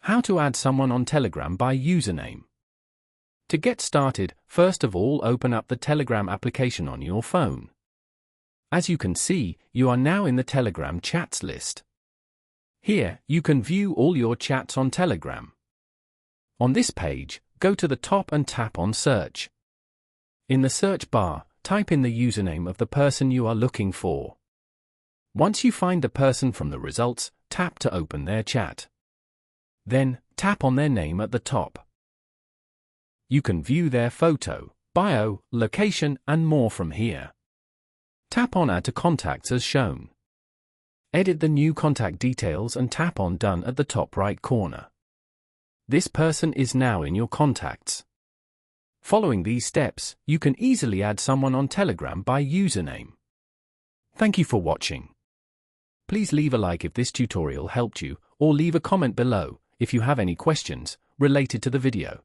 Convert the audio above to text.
How to add someone on Telegram by username. To get started, first of all open up the Telegram application on your phone. As you can see, you are now in the Telegram chats list. Here, you can view all your chats on Telegram. On this page, go to the top and tap on Search. In the search bar, type in the username of the person you are looking for. Once you find the person from the results, tap to open their chat. Then, tap on their name at the top. You can view their photo, bio, location, and more from here. Tap on Add to Contacts as shown. Edit the new contact details and tap on Done at the top right corner. This person is now in your contacts. Following these steps, you can easily add someone on Telegram by username. Thank you for watching. Please leave a like if this tutorial helped you, or leave a comment below if you have any questions related to the video.